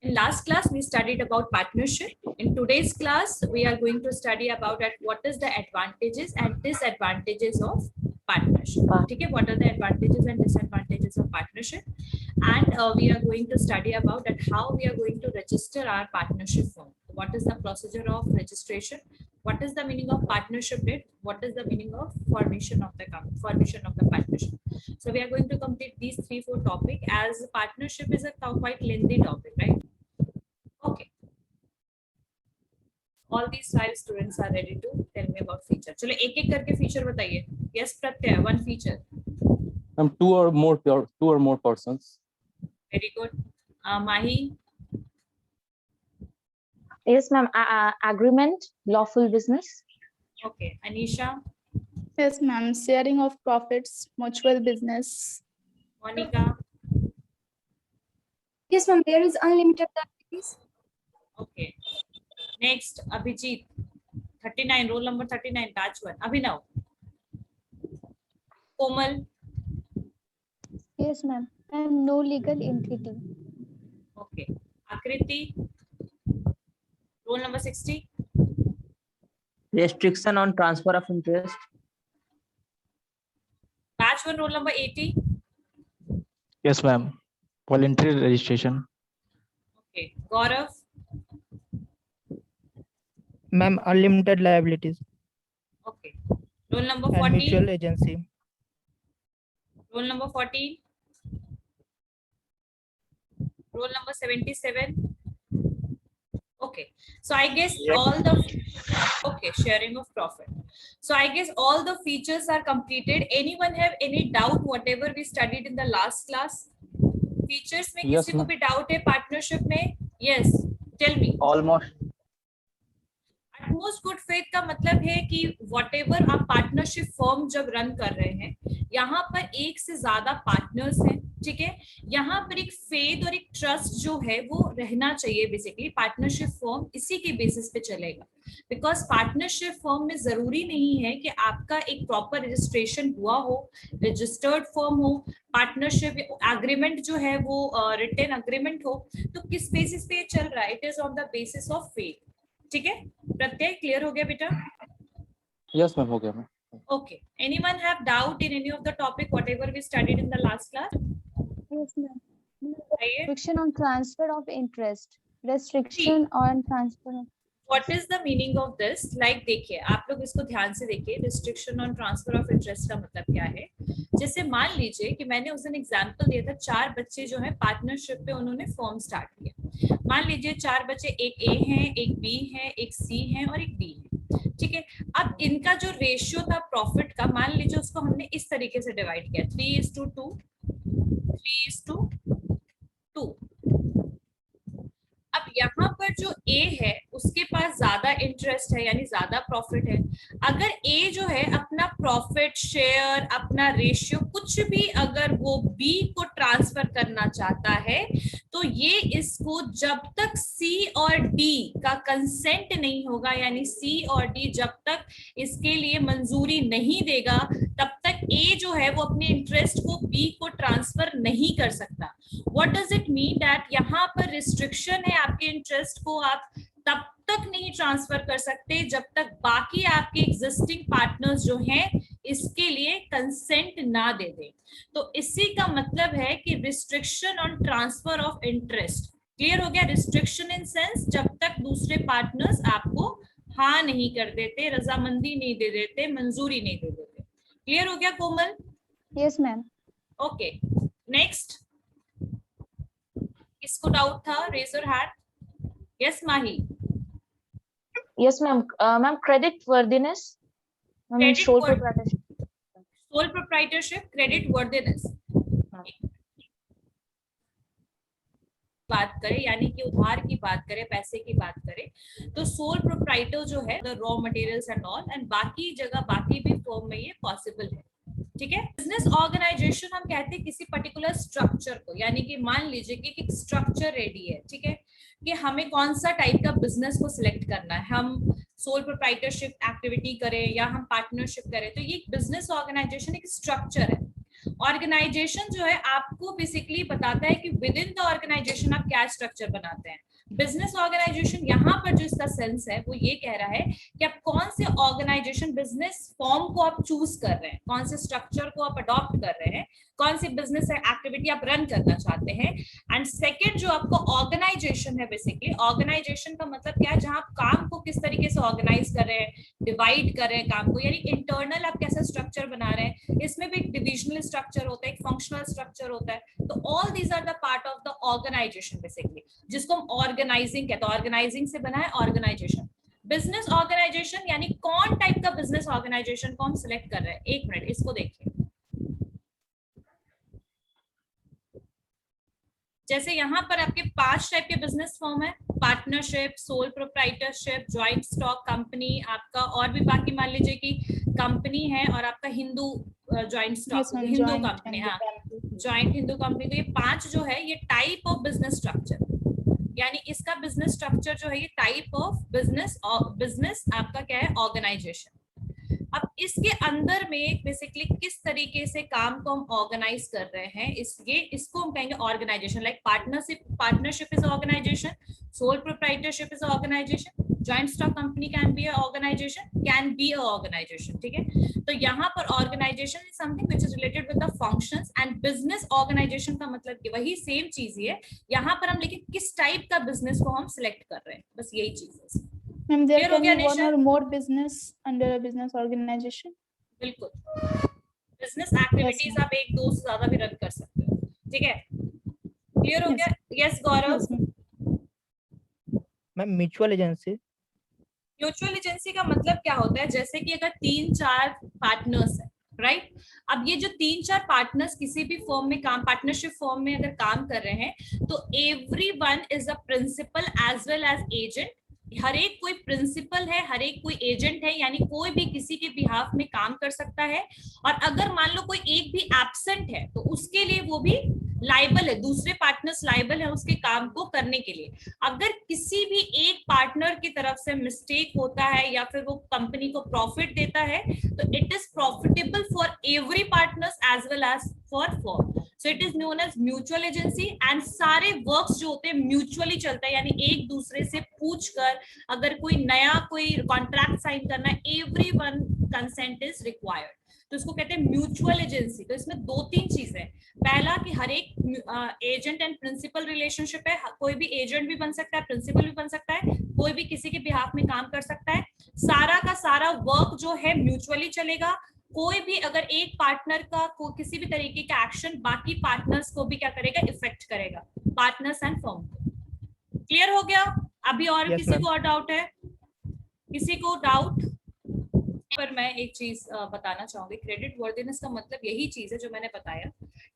In last class, we studied about partnership. In today's class, we are going to study about what is the advantages and disadvantages of partnership. Okay, what are the advantages and disadvantages of partnership? And we are going to study about how we are going to register our partnership firm. What is the procedure of registration? What is the meaning of partnership deed? What is the meaning of formation of the partnership? So we are going to complete these 3-4 topics, as partnership is a quite lengthy topic, right? Okay. All these 5 students are ready to tell me about feature. चलो एक एक करके feature बताइए. Yes, Pratyay, one feature. Two or more persons. Very good. Mahi. Yes, ma'am. Agreement, lawful business. Okay. Anisha. Yes, ma'am. Sharing of profits, mutual business. Monica. Yes, ma'am. There is unlimited activities. Okay. Next, Abhijit. 39, roll number 39, batch 1. Abhinav. Komal. Yes, ma'am. And no legal entity. Okay. Akriti. Roll number 60. Restriction on transfer of interest. Batch 1, roll number 80. Yes, ma'am. Voluntary registration. Okay. Gaurav. Ma'am, unlimited liabilities. Okay. Roll number And 14. mutual agency. Roll number 14. Roll number 77. Okay. So I guess sharing of profit. So I guess all the features are completed. Anyone have any doubt whatever we studied in the last class? Features में Yes, किसी को भी doubt है partnership में? Yes. Tell me. Almost. Utmost good faith का मतलब है कि whatever आप पार्टनरशिप फर्म जब रन कर रहे हैं, यहाँ पर एक से ज्यादा पार्टनर्स हैं, ठीक है? यहाँ पर एक फेथ और एक ट्रस्ट जो है वो रहना चाहिए. बेसिकली पार्टनरशिप फर्म इसी के बेसिस पे चलेगा, बिकॉज पार्टनरशिप फर्म में जरूरी नहीं है कि आपका एक प्रॉपर रजिस्ट्रेशन हुआ हो, रजिस्टर्ड फर्म हो, पार्टनरशिप एग्रीमेंट जो है वो रिटन एग्रीमेंट हो. तो किस बेसिस पे चल रहा है? It is on the basis of faith. ठीक है? प्रत्यय क्लियर हो गया बेटा? Yes, ma'am. हो गया ma'am. Okay. Anyone have doubt in any of the topic whatever we studied in the last class? Yes, ma'am. बताइए. Restriction on transfer of interest. Restriction on transfer of. What is the meaning of this? Like देखिए, आप लोग इसको ध्यान से देखिए. Restriction on transfer of interest का मतलब क्या है? जैसे मान लीजिए कि मैंने उस दिन एग्जाम्पल दिया था, 4 बच्चे जो है पार्टनरशिप पे उन्होंने फॉर्म स्टार्ट किया. मान लीजिए 4 बच्चे, एक ए है, एक बी है, एक सी है और एक डी है, ठीक है? अब इनका जो रेशियो था प्रॉफिट का, मान लीजिए उसको हमने इस तरीके से डिवाइड किया, 3:2, 3:2. अब यहाँ पर जो ए है उसके पास ज्यादा इंटरेस्ट है, यानी ज्यादा प्रॉफिट है. अगर ए जो है अपना प्रॉफिट शेयर, अपना रेशियो कुछ भी अगर वो बी को ट्रांसफर करना चाहता है, तो ये इसको जब तक सी और डी का कंसेंट नहीं होगा, यानी सी और डी जब तक इसके लिए मंजूरी नहीं देगा, तब तक ए जो है वो अपने इंटरेस्ट को बी को ट्रांसफर नहीं कर सकता. What does it mean? That यहाँ पर रिस्ट्रिक्शन है, आपके इंटरेस्ट को आप तब तक नहीं ट्रांसफर कर सकते जब तक बाकी आपके एग्जिस्टिंग पार्टनर्स जो हैं इसके लिए कंसेंट ना दे दें. तो इसी का मतलब है कि restriction on transfer of interest. Clear हो गया? रिस्ट्रिक्शन इन सेंस जब तक दूसरे पार्टनर्स आपको हाँ नहीं कर देते, रजामंदी नहीं दे देते, मंजूरी नहीं दे देते. क्लियर हो गया Komal? Yes, ma'am. Okay. Next, किसको डाउट था? Raise your hand. Yes Mahi. Yes, ma'am. Ma'am, credit worthiness. Credit Sole worth- proprietorship. Sole proprietorship, credit worthiness बात करें, यानी कि उधार की बात करें, पैसे की बात करें, तो सोल प्रोप्राइटर जो है the raw materials and all, and बाकी जगह बाकी भी फॉर्म में ये पॉसिबल है. ठीक है? बिजनेस ऑर्गेनाइजेशन हम कहते हैं किसी पर्टिकुलर स्ट्रक्चर को, यानी कि मान लीजिए कि एक स्ट्रक्चर रेडी है, ठीक है, कि हमें कौन सा टाइप का बिजनेस को सिलेक्ट करना है, हम सोल प्रोप्राइटरशिप एक्टिविटी करें या हम पार्टनरशिप करें, तो ये बिजनेस ऑर्गेनाइजेशन एक स्ट्रक्चर है. ऑर्गेनाइजेशन जो है आपको बेसिकली बताता है कि विद इन द ऑर्गेनाइजेशन आप क्या स्ट्रक्चर बनाते हैं। बिजनेस ऑर्गेनाइजेशन यहाँ पर जो इसका सेंस है वो ये कह रहा है कि आप कौन से ऑर्गेनाइजेशन बिजनेस फॉर्म को आप चूज कर रहे हैं, कौन से स्ट्रक्चर को आप अडॉप्ट कर रहे हैं, कौन सी बिजनेस एक्टिविटी आप रन करना चाहते हैं। एंड सेकंड जो आपको ऑर्गेनाइजेशन है, बेसिकली ऑर्गेनाइजेशन का मतलब क्या है, जहां आप काम को किस तरीके से ऑर्गेनाइज कर रहे हैं, डिवाइड कर रहे हैं काम को, यानी इंटरनल आप कैसा स्ट्रक्चर बना रहे हैं। इसमें भी एक डिविजनल स्ट्रक्चर होता है, एक फंक्शनल स्ट्रक्चर होता है। तो all these are the part of the organisation basically, जिसको हम ऑर्गेनाइजिंग कहते हैं। ऑर्गेनाइजिंग से बना है ऑर्गेनाइजेशन। बिजनेस ऑर्गेनाइजेशन यानी कौन टाइप का बिजनेस ऑर्गेनाइजेशन को हम सिलेक्ट कर रहे हैं। एक मिनट इसको देखिए, जैसे यहाँ पर आपके 5 टाइप के बिजनेस फॉर्म है, partnership, sole proprietorship, joint stock company, आपका और भी बाकी मान लीजिए कि कंपनी है, और आपका Hindu joint stock, Hindu company, हाँ ज्वाइंट हिंदू कंपनी। तो ये 5 जो है ये टाइप ऑफ बिजनेस स्ट्रक्चर, यानी इसका बिजनेस स्ट्रक्चर जो है ये टाइप ऑफ बिजनेस आपका क्या है, ऑर्गेनाइजेशन। अब इसके अंदर में बेसिकली किस तरीके से काम को हम ऑर्गेनाइज कर रहे हैं, इसको हम कहेंगे organisation. Like partnership is organisation, sole proprietorship is organisation, joint stock company can be a organisation, ठीक है। तो यहाँ पर organisation is something which is related with the functions, and business organisation का मतलब कि वही सेम चीज ही है। यहाँ पर हम लेकिन किस टाइप का बिजनेस को हम सिलेक्ट कर रहे हैं, बस यही चीज है। Ma'am, there Clear हो can गया be one Nisha? or more business under a business organization. बिल्कुल, बिजनेस एक्टिविटीज आप एक दो से ज्यादा भी रन कर सकते हो, ठीक है। क्लियर हो गया? यस गौरव। Yes, ma'am. Ma'am mutual agency. Mutual agency का मतलब क्या होता है, जैसे कि अगर 3-4 पार्टनर्स है, राइट। अब ये जो 3-4 पार्टनर्स किसी भी फर्म में काम, पार्टनरशिप फर्म में अगर काम कर रहे हैं, तो everyone is a principal as well as agent. हर एक कोई प्रिंसिपल है, हर एक कोई एजेंट है, यानी कोई भी किसी के बिहाफ में काम कर सकता है। और अगर मान लो कोई एक भी एब्सेंट है तो उसके लिए वो भी लाइबल है, दूसरे पार्टनर्स लाइबल है उसके काम को करने के लिए। अगर किसी भी एक पार्टनर की तरफ से मिस्टेक होता है या फिर वो कंपनी को प्रॉफिट देता है, तो it is profitable for every partners as well as for firm. So it is known as mutual agency. And सारे वर्क्स जो होते हैं म्यूचुअली चलता है, यानी एक दूसरे से पूछकर अगर कोई नया कोई कॉन्ट्रैक्ट साइन करना है, एवरीवन कंसेंट इज रिक्वायर्ड, तो इसको कहते हैं म्यूचुअल एजेंसी। तो इसमें 2-3 चीजें, पहला कि हर एक एजेंट एंड प्रिंसिपल रिलेशनशिप है, कोई भी एजेंट भी बन सकता है, प्रिंसिपल भी बन सकता है, कोई भी किसी के बिहाफ में काम कर सकता है। सारा का सारा वर्क जो है म्यूचुअली चलेगा। कोई भी अगर एक पार्टनर का किसी भी तरीके का एक्शन बाकी पार्टनर्स को भी क्या करेगा, इफेक्ट करेगा, पार्टनर्स एंड फर्म को। क्लियर हो गया? अभी और Yes, किसी ma'am. को और डाउट है? किसी को डाउट? पर मैं एक चीज बताना चाहूंगी, क्रेडिट वर्दीनेस का मतलब यही चीज है जो मैंने बताया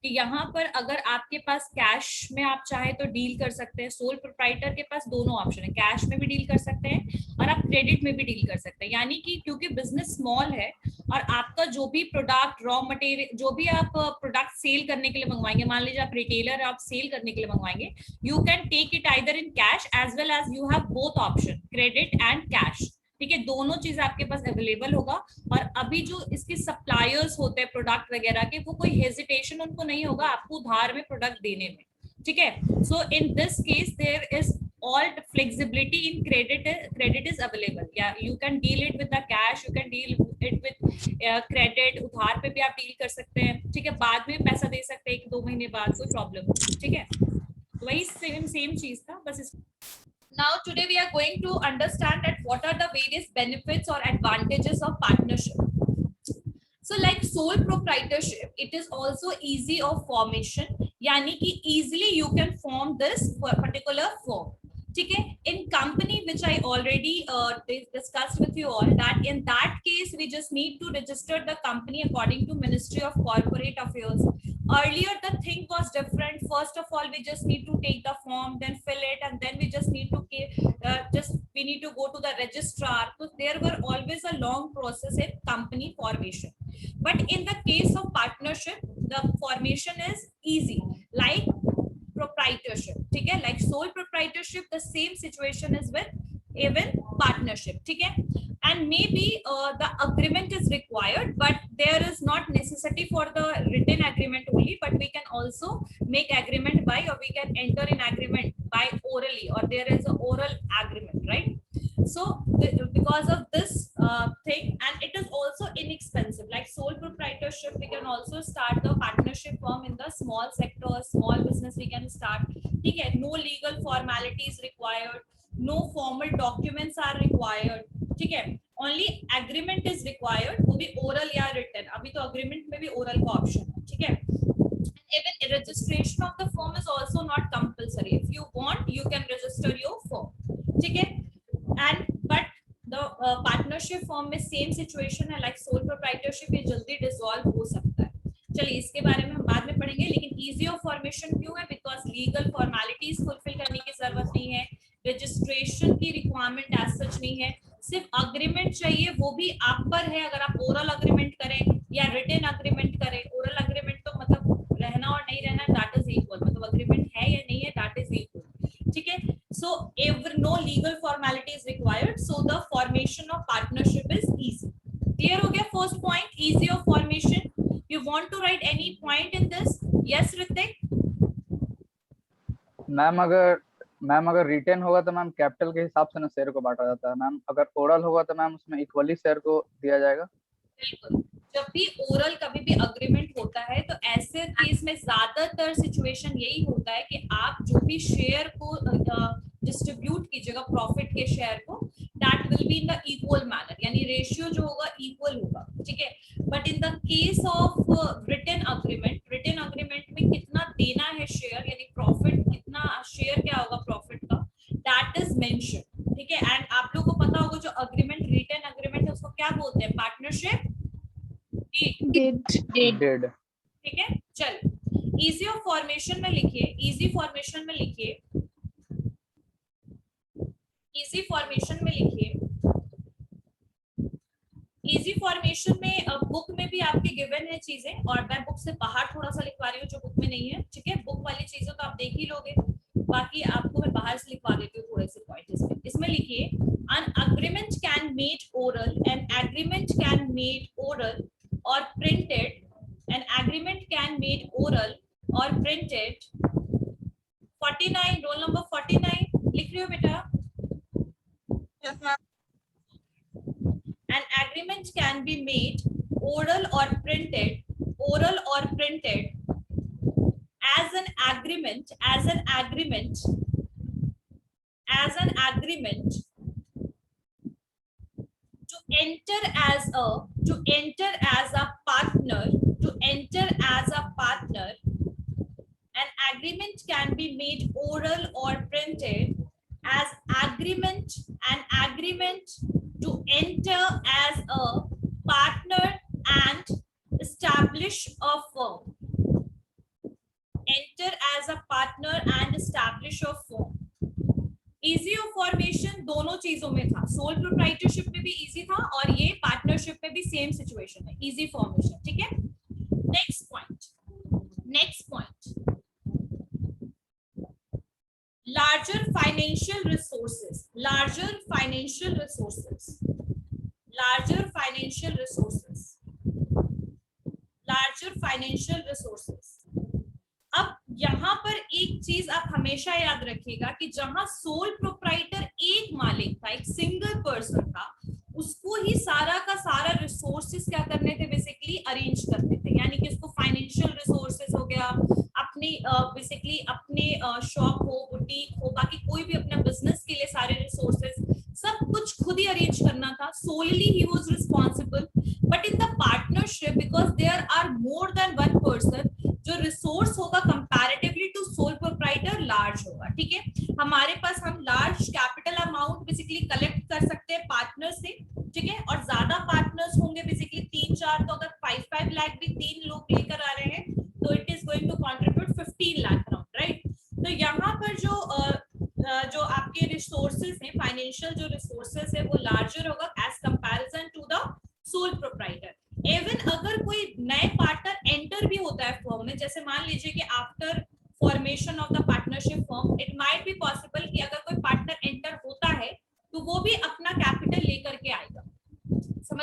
कि यहाँ पर अगर आपके पास कैश में आप चाहे तो डील कर सकते हैं। सोल प्रोप्राइटर के पास दोनों ऑप्शन है, कैश में भी डील कर सकते हैं और आप क्रेडिट में भी डील कर सकते हैं। यानी कि क्योंकि बिजनेस स्मॉल है और आपका जो भी प्रोडक्ट, रॉ मटेरियल, जो भी आप प्रोडक्ट सेल करने के लिए मंगवाएंगे, मान लीजिए आप रिटेलर, आप सेल करने के लिए मंगवाएंगे, you can take it either in cash as well as you have both option, credit and cash, ठीक है। दोनों चीज आपके पास अवेलेबल होगा। और अभी जो इसके सप्लायर्स होते हैं प्रोडक्ट वगैरह के, वो कोई हेजिटेशन उनको नहीं होगा आपको उधार में प्रोडक्ट देने में, ठीक है। So in this case there is all flexibility in credit is available. Yeah, you can deal it with the cash, you can deal it with credit, उधार पे भी आप डील कर सकते हैं, ठीक है। बाद में पैसा दे सकते हैं 1-2 महीने बाद, कोई प्रॉब्लम नहीं, ठीक है। वही सेम चीज था बस। Now today we are going to understand that what are the various benefits or advantages of partnership. So like sole proprietorship, it is also easy of formation, यानी कि easily you can form this particular firm, ठीक है। In company which I already discussed with you all, that in that case we just need to register the company according to Ministry of Corporate Affairs. Earlier the thing was different. First of all we just need to take the form, then fill it, and then we just need to go to the registrar. So there were always a long process in company formation. But in the case of partnership, the formation is easy, like proprietorship, ठीक है। Like sole proprietorship, the same situation is with even partnership, ठीक है। and maybe the agreement is required, but there is not necessity for the written agreement only, but we can also make agreement by, or we can enter in agreement by orally, or there is an oral agreement, right? So because of this thing, and it is also inexpensive, like sole proprietorship, we can also start the partnership firm in the small sector, small business we can start. Okay, no legal formalities required, no formal documents are required. ठीक है, only agreement is required, वो भी oral या written. अभी तो agreement में भी oral का option है, ठीक है. Even registration of the firm is also not compulsory. If you want, you can register your firm, ठीक है. And but the partnership firm में same situation है, like sole proprietorship, ये जल्दी dissolve हो सकता है. चलिए इसके बारे में हम बाद में पढ़ेंगे, लेकिन easy of formation क्यों है? Because legal formalities fulfill करने की जरूरत नहीं है, registration की requirement as such नहीं है, सिर्फ अग्रीमेंट चाहिए, वो भी आप पर है, अगर आप ओरल अग्रीमेंट करें या रिटन अग्रीमेंट करें. ओरल अग्रीमेंट तो मतलब रहना और नहीं रहना, दैट इज इक्वल, मतलब अग्रीमेंट है या नहीं है, दैट इज इक्वल, ठीक है. So ever no legal formality is required, so the formation of partnership is easy. Clear हो गया first point, easy of formation. You want to write any point in this? Yes Hrithik. Ma'am अगर written होगा तो ma'am capital के हिसाब से ना share को बांटा जाता है मैम. अगर ओरल होगा तो मैम उसमें इक्वली शेयर को दिया जाएगा. बिल्कुल, जब भी ओरल कभी भी अग्रीमेंट होता है तो ऐसे केस में ज्यादातर सिचुएशन यही होता है कि आप जो भी शेयर को डिस्ट्रीब्यूट कीजिएगा, प्रॉफिट के शेयर को, that will be in the equal manner, यानी रेशियो जो होगा इक्वल होगा, ठीक है. But in the case of written agreement में कितना देना है शेयर, यानी प्रॉफिट कितना शेयर क्या होगा प्रॉफिट का, दैट इज मेंशन, ठीक है. एंड आप लोगों को पता होगा जो अग्रीमेंट, रिटन अग्रीमेंट है, उसको क्या बोलते हैं? Partnership Did. ठीक है. चल इजी ऑफ फॉर्मेशन में लिखिए, इजी फॉर्मेशन में लिखिए, इजी फॉर्मेशन में लिखिए. इजी फॉर्मेशन में बुक में भी आपके गिवन है चीजें, और मैं बुक से बाहर थोड़ा सा लिखवा रही हूँ जो बुक में नहीं है, ठीक है. बुक वाली चीजें तो आप देख ही लोगे, बाकी आपको मैं बाहर से लिखवा देती हूँ थोड़े से पॉइंट. इसमें लिखिए, an agreement can made oral, an agreement can made oral or printed, an agreement can made oral or printed. 49, roll number 49 लिख रही हो बेटा? Yes, ma'am. An agreement can be made oral or printed as an agreement to enter as a partner. An agreement can be made oral or printed as an agreement to enter as a partner and establish a firm. Enter as a partner and establish a firm. Easy of formation दोनों चीजों में था, soul proprietorship में भी easy था और ये partnership में भी सेम सिचुएशन है, इजी फॉर्मेशन, ठीक है. Next point, larger financial resources. अब यहाँ पर एक चीज आप हमेशा याद रखिएगा कि जहां सोल प्रोप्राइटर एक मालिक था, एक सिंगल पर्सन था, उसको ही सारा का सारा रिसोर्सेज क्या करने थे, बेसिकली अरेंज करने थे. यानी कि उसको फाइनेंशियल रिसोर्सेज हो गया, अपनी बेसिकली अपने शॉप हो, बुटीक हो, बाकी कोई भी अपना बिजनेस के लिए सारे रिसोर्सेज सब कुछ खुद ही अरेंज करना था. solely he was responsible. But in the partnership, because there are more than one person, जो रिसोर्स होगा comparatively to sole proprietor large होगा, ठीक है. हमारे पास हम large capital amount basically collect कर सकते हैं पार्टनर से, ठीक है. और ज्यादा पार्टनर्स होंगे बेसिकली 3-4, तो अगर 5-5 लाख भी 3 लोग लेकर आ रहे हैं तो it is going to contribute 15 lakh around, right. तो यहाँ पर जो आपके रिसोर्सेज हैं, फाइनेंशियल जो रिसोर्सेज है, वो लार्जर होगा as comparison to the sole proprietor. Even अगर कोई नए पार्टनर एंटर भी होता है फर्म में, जैसे मान लीजिए कि after formation of the partnership firm it might be possible कि अगर कोई पार्टनर एंटर होता है तो वो भी अपना कैपिटल लेकर के आएगा,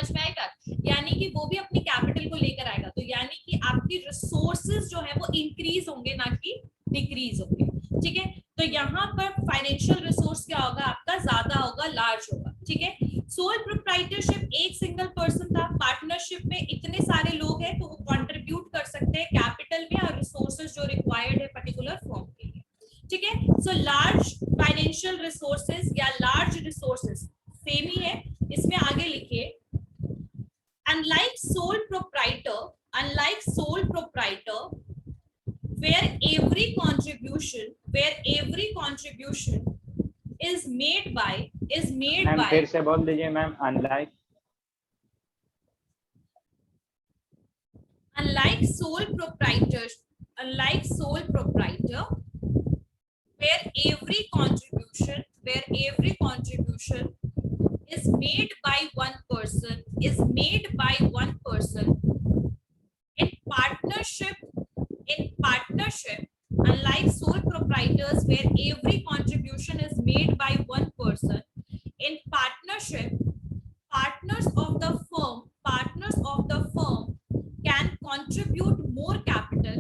समझ में आएगा? यानी कि वो भी अपनी कैपिटल को लेकर आएगा, तो यानी कि आपकी रिसोर्सेज जो है वो इंक्रीज होंगे ना कि डिक्रीज होंगे। ठीक है, तो यहाँ पर फाइनेंशियल रिसोर्स क्या होगा आपका, ज्यादा होगा, लार्ज होगा। ठीक है, सोल प्रोप्राइटरशिप एक सिंगल पर्सन था, पार्टनरशिप में इतने सारे लोग हैं तो वो कंट्रीब्यूट कर सकते हैं कैपिटल में और रिसोर्सेज जो रिक्वायर्ड है पर्टिकुलर फर्म के लिए। ठीक है, सो लार्ज फाइनेंशियल रिसोर्सेज या लार्ज रिसोर्सेज सेम ही है, इसमें आगे लिखिए unlike sole proprietor where every contribution is made by फिर से बोल दीजिए ma'am. unlike sole proprietor where every contribution is made by one person in partnership unlike sole proprietors where every contribution is made by one person in partnership, partners of the firm can contribute more capital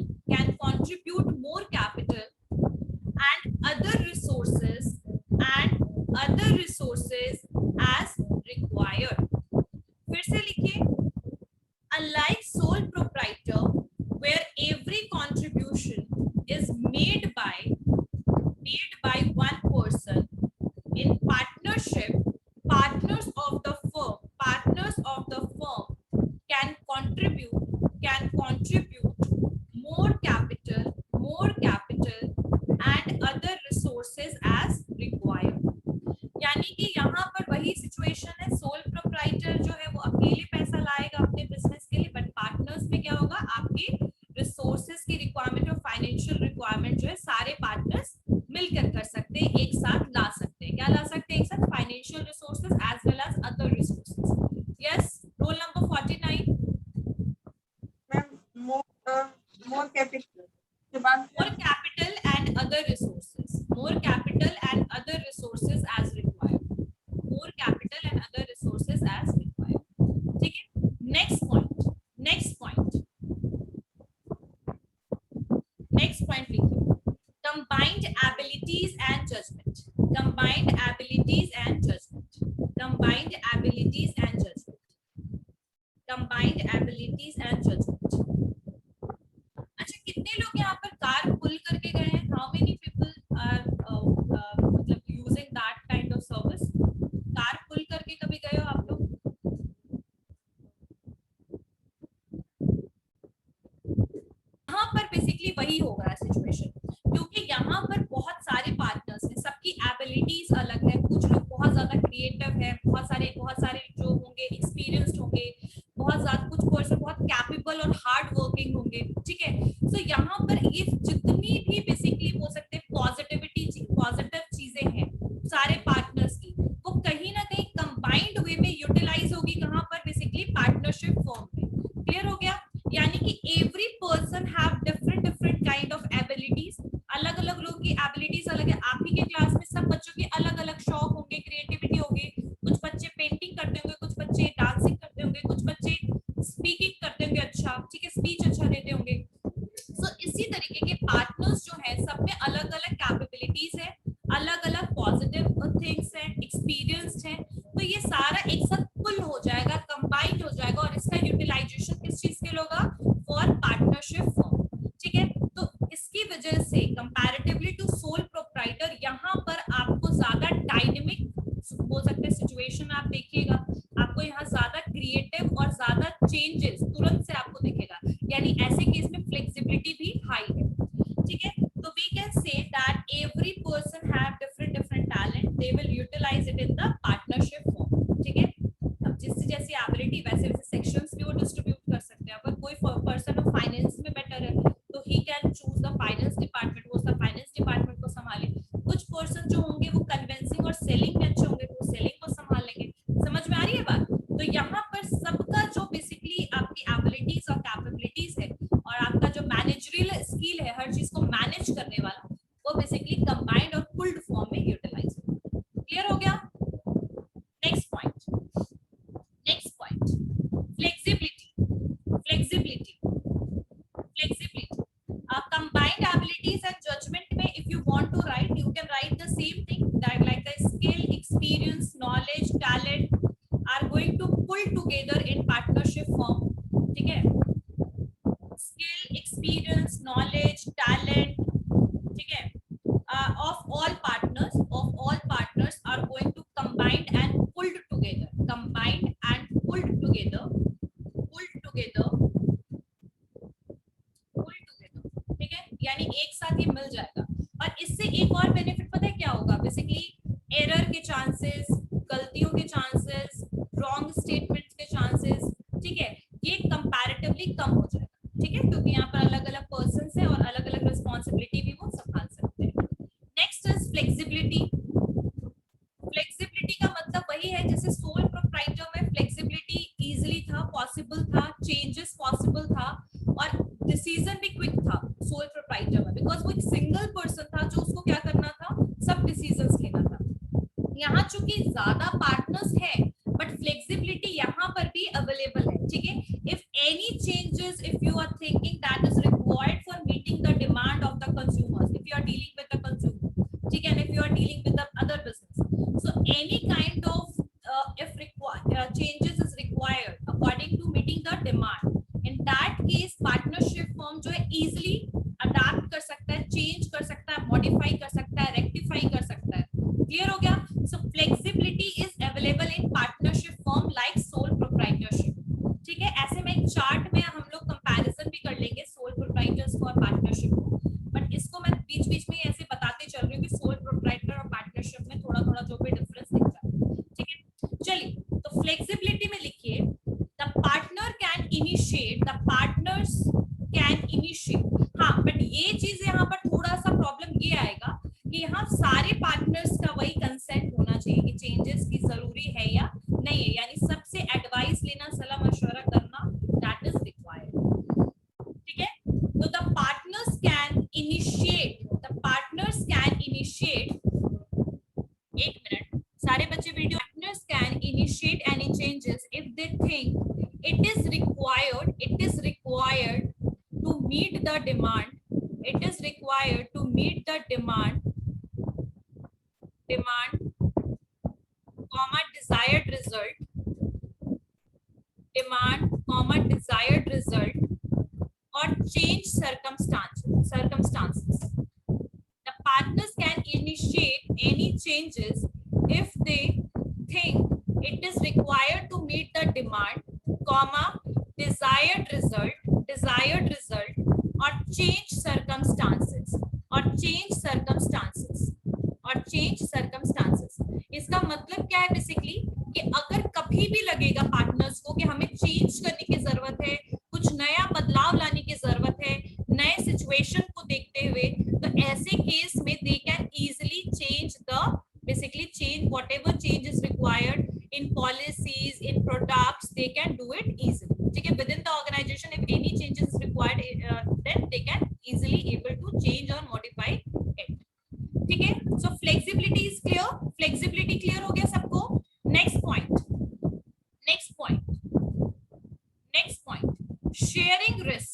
and other resources as required। फिर से लिखिए unlike sole proprietor where every contribution is made by one person in partnership, partners of the firm can contribute more capital and other resources as required। यानी कि यहाँ पर वही situation है, sole proprietor जो है वो अकेले पैसा लाएगा अपने बिजनेस के लिए, बट पार्टनर्स में क्या होगा, आपके रिसोर्सेज की रिक्वायरमेंट और फाइनेंशियल रिक्वायरमेंट जो है सारे पार्टनर्स मिलकर कर सकते हैं, एक साथ ला सकते हैं। क्या ला सकते हैं एक साथ? Financial resources as well as other resources. Yes, roll number 49 ma'am. more capital and other resources as required। ठीक है, नेक्स्ट पॉइंट लिखिए combined abilities and judgment। अच्छा, कितने लोग यहाँ पर कार पुल करके गए हैं? हाउ मेनी पीपल आर मतलब using that kind of service? Car pool करके कभी गए हो आप लोग? यहाँ पर बेसिकली वही होगा सिचुएशन, क्योंकि यहाँ पर बहुत सारे पार्टनर्स हैं, सबकी एबिलिटीज अलग है। कुछ लोग बहुत ज्यादा क्रिएटिव है, बहुत सारे जो होंगे एक्सपीरियंस्ड होंगे, कुछ पर्सन बहुत कैपेबल और हार्ड वर्किंग होंगे। ठीक है, तो यहाँ पर ये जितनी भी बेसिकली बोल सकते हैं पॉजिटिव चीजें हैं सारे पार्टनर्स की, वो कहीं ना कहीं कंबाइंड वे में यूटिलाइज होगी। कहाँ पर? बेसिकली पार्टनरशिप फॉर्म में। क्लियर हो गया? यानी कि every person have different kind of abilities, अलग अलग लोगों की एबिलिटीज अलग है। आप ही के क्लास में सब बच्चों के अलग अलग शौक होंगे, क्रिएटिविटी होगी। कुछ बच्चे पेंटिंग करते होंगे, कुछ बच्चे डांसिंग करते होंगे, कुछ बच्चे स्पीकिंग करते होंगे, अच्छा ठीक है, स्पीच अच्छा देते होंगे। सो इसी तरीके के पार्टनर्स जो है सब में अलग अलग कैपेबिलिटीज है, अलग अलग पॉजिटिव थिंग्स हैं, एक्सपीरियंस्ड हैं। तो ये सारा एक साथ पुल हो जाएगा, कंबाइंड हो जाएगा, और इसका यूटिलाइजेशन किस चीज के लिए होगा? For partnership form. ठीक है, तो इसकी वजह से कंपैरेटिवली टू सोल प्रोप्राइटर यहाँ पर आपको ज्यादा डायनेमिक बोल सकते हैं सिचुएशन आप देखिएगा, आपको यहाँ ज्यादा क्रिएटिव और ज्यादा चेंजेस तुरंत से आपको दिखेगा, यानी ऐसे केस में फ्लेक्सिबिलिटी भी हाई है। ठीक है, तो we can say that every person have different talent, they will utilise it in the partnership form. ठीक है, अब जिससे जैसी एबिलिटी वैसे सेक्शंस भी वो डिस्ट्रीब्यूट कर सकते हैं। अगर कोई पर्सन फाइनेंस में बेटर है तो he can choose the finance department, वो सब फाइनेंस डिपार्टमेंट को संभाले। कुछ पर्सन जो होंगे वो कन्विंसिंग और सेलिंग में अच्छे होंगे तो वो सेलिंग को संभाल लेंगे। समझ में आ रही है बात? तो यहाँ पर सबका जो बेसिकली आपकी एबिलिटीज और कैपेबिलिटीज है और आपका जो मैनेजरियल स्किल है, हर चीज को मैनेज करने वाला, वो बेसिकली कंबाइंड और पुल्ड फॉर्म में यूटिलाइज होगा। क्लियर हो गया? नेक्स्ट पॉइंट बेसिकली एरर के चांसेस, गलतियों के चांसेस, रॉन्ग स्टेटमेंट्स के चांसेस, ठीक है, ये कंपैरेटिवली कम हो जाएगा, ठीक है, क्योंकि यहाँ पर अलग अलग पर्सन है और अलग अलग रिस्पॉन्सिबिलिटी भी वो संभाल सकते हैं। Next is flexibility. फ्लेक्सिबिलिटी का मतलब वही है जैसे सोल प्रोप्राइटर में फ्लेक्सिबिलिटी इजीली था, पॉसिबल था, चेंजेस पॉसिबल था और डिसीजन भी क्विक था सोल प्रोप्राइटर में, बिकॉज वो एक सिंगल पर्सन था जो उसको क्या करना था, सब डिसीजंस लेना था। यहाँ चूंकि ज्यादा पार्टनर्स है बट फ्लेक्सिबिलिटी यहाँ पर भी अवेलेबल है, ठीक है। If any changes, if you are thinking that is required for meeting the demand of the consumers, if you are dealing with the consumer, ठीक है, if you are dealing with the other business, so any kind of if changes is required according to meeting the demand, in that case partnership firm जो है easily adapt कर सकता है, change कर सकता है, modify कर सकता है, rectify कर सकता है। clear हो गया? so flexibility is available in partnership firm like sole proprietorship, ठीक है। ऐसे में एक चार्ट में हम लोग कंपैरिजन भी कर लेंगे सोल प्रोप्राइटर्स को और पार्टनरशिप को, बट इसको मैं बीच बीच में ऐसे बताते चल रही हूँ कि सोल प्रोप्राइटर और पार्टनरशिप में थोड़ा थोड़ा जो भी डिफरेंस दिखता है, ठीक है। चलिए, तो फ्लेक्सिबिलिटी में लिखिए the partner can initiate, the partners can initiate. हाँ, बट ये चीज यहाँ पर थोड़ा सा प्रॉब्लम ये आएगा कि यहाँ सारे पार्टनर्स का वही कंसेंट होना चाहिए कि चेंजेस की जरूरी है या नहीं है, यानी सबसे एडवाइस लेना, सलाह मशवरा करना, दैट इज रिक्वायर्ड, ठीक है। तो the partners can initiate, the partners can initiate, एक मिनट सारे बच्चे video, partners can initiate any changes if they think it is required, it is required to meet the demand, it is required to meet the demand comma desired result, demand comma desired result or change circumstances. The partners can initiate any changes if they think it is required to meet the demand comma desired result or change circumstances or change circumstances. इसका मतलब क्या है basically कि अगर कभी भी लगेगा partners को कि हमें चेंज करने की जरूरत है, कुछ नया बदलाव लाने की जरूरत है नए सिचुएशन को देखते हुए, तो ऐसे केस में they can easily change the, basically change whatever change is required in policies, in products, they can do it easily, ठीक है। within the organization if any changes is required then they can easily able to change or modify it, ठीक है। so flexibility is clear, flexibility clear हो गया सबको। next point sharing risk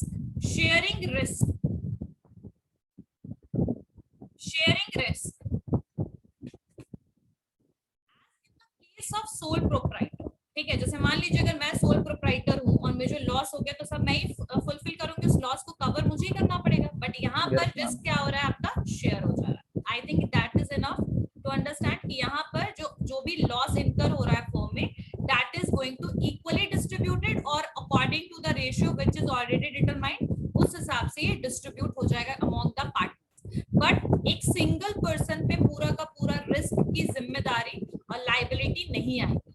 case of sole proprietor, ठीक है। जैसे मान लीजिए अगर मैं सोल प्रोप्राइटर हूँ और मुझे लॉस हो गया तो सब मैं ही फुलफिल करूंगी, उस लॉस को कवर मुझे ही करना पड़ेगा, बट यहाँ पर रिस्क क्या हो रहा है, आपका शेयर हो जा रहा है। I think that is enough to understand कि यहाँ पर जो भी लॉस इनकर हो रहा है फर्म में, that is going to equally distributed और according to the ratio which is already determined, उस हिसाब से ये डिस्ट्रीब्यूट हो जाएगा अमॉन्ग द पार्टनर्स। बट एक सिंगल पर्सन पे पूरा का पूरा रिस्क की जिम्मेदारी और लायबिलिटी नहीं आएगी।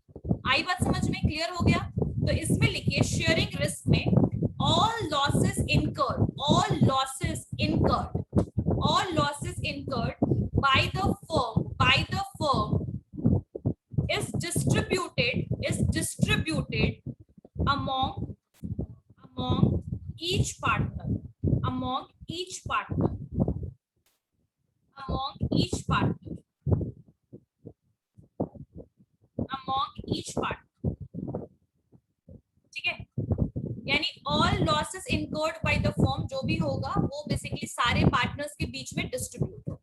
आई बात समझ में? क्लियर हो गया? तो इसमें लिखिए शेयरिंग रिस्क में all losses incurred by the firm is distributed among each partner ठीक है। यानी all losses incurred by the firm जो भी होगा वो बेसिकली सारे पार्टनर्स के बीच में डिस्ट्रीब्यूट हो,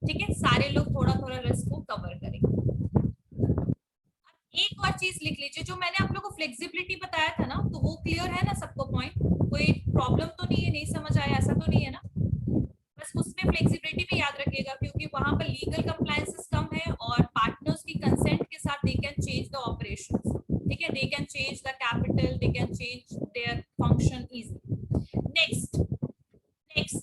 ठीक है। सारे लोग थोड़ा थोड़ा रिस्क को कवर करेंगे। एक और चीज लिख लीजिए, जो मैंने आप लोगों को फ्लेक्सिबिलिटी बताया था ना, तो वो क्लियर है ना सबको? पॉइंट कोई प्रॉब्लम तो नहीं है, नहीं समझ आया ऐसा तो नहीं है ना? बस उसमें फ्लेक्सिबिलिटी भी याद रखिएगा क्योंकि वहां पर लीगल कंप्लायंसेस कम है और पार्टनर्स की कंसेंट के साथ they can change the operations, ठीक है। They can change the capital, they can change their function easily. Next 6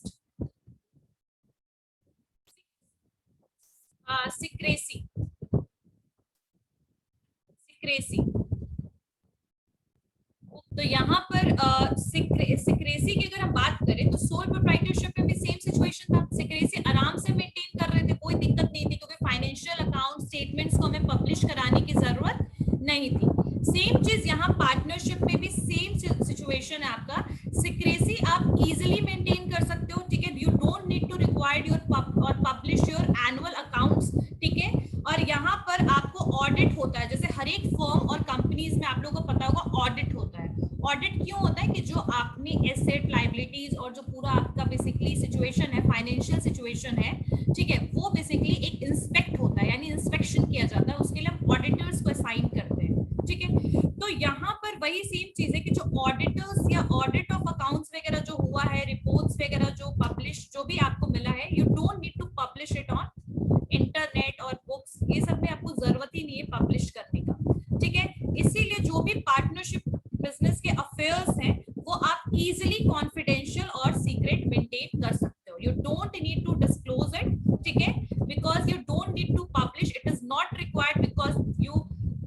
secrecy, secrecy. तो यहाँ पर सिक्रेसी की अगर हम बात करें तो सोल प्रोप्राइटरशिप में भी सेम सिचुएशन था। सिक्रेसी आराम से मेंटेन कर रहे थे, कोई दिक्कत नहीं थी, क्योंकि फाइनेंशियल अकाउंट स्टेटमेंट्स को हमें पब्लिश कराने की जरूरत नहीं थी। सेम चीज यहाँ पार्टनरशिप में भी सेम सिचुएशन है आपका। सिक्रेसी आप इजीली मेंटेन कर सकते हो, ठीक है। You don't need to required your और पब्लिश योर एनुअल अकाउंट्स, ठीक है। और यहाँ पर आपको ऑडिट होता है, जैसे हर एक फर्म और कंपनीज में आप लोगों को पता होगा ऑडिट होता है। ऑडिट क्यों होता है कि जो आपने एसेट लायबिलिटीज और जो पूरा आपका बेसिकली सिचुएशन है, फाइनेंशियल सिचुएशन है, ठीक है, वो बेसिकली एक इंस्पेक्ट होता है, यानी इंस्पेक्शन किया जाता है, उसके लिए हम ऑडिटर्स को असाइन करते हैं, ठीक है। तो यहाँ पर वही सेम चीज है कि जो ऑडिटर्स या ऑडिट ऑफ अकाउंट्स वगैरह जो हुआ है, रिपोर्ट्स वगैरह जो पब्लिश जो भी आपको मिला है, you don't need to publish it on internet और बुक्स, ये सब में आपको जरूरत ही नहीं है पब्लिश करने का, ठीक है। इसीलिए जो भी पार्टनरशिप बिजनेस के अफेयर्स हैं वो आप इजीली कॉन्फिडेंशियल और सीक्रेट मेंटेन कर सकते हो। You don't need to disclose it, ठीक है, because you don't need to publish, it is not required, because you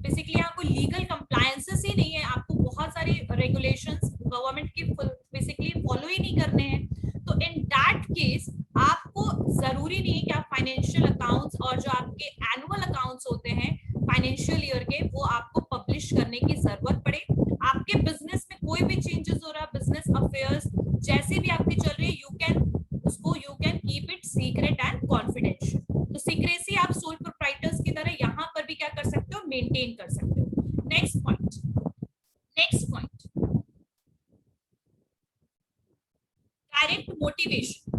basically यहाँ कोई लीगल कंप्लायंसेस ही नहीं है, आपको बहुत सारे रेगुलेशंस गवर्नमेंट की बेसिकली फॉलो ही नहीं करने हैं। तो इन दैट केस आपको जरूरी नहीं है कि आप फाइनेंशियल अकाउंट्स और जो आपके एनुअल अकाउंट्स होते हैं फाइनेंशियल ईयर के, वो आपको पब्लिश करने की जरूरत पड़े। आपके बिजनेस में कोई भी चेंजेस हो रहा है, बिजनेस अफेयर्स जैसे भी आपके चल रही है, you can keep it secret and confidential. तो सीक्रेसी आप सोल प्रोप्राइटर्स की तरह यहाँ पर भी क्या कर सकते हो, मेंटेन कर सकते हो। Next point, direct motivation.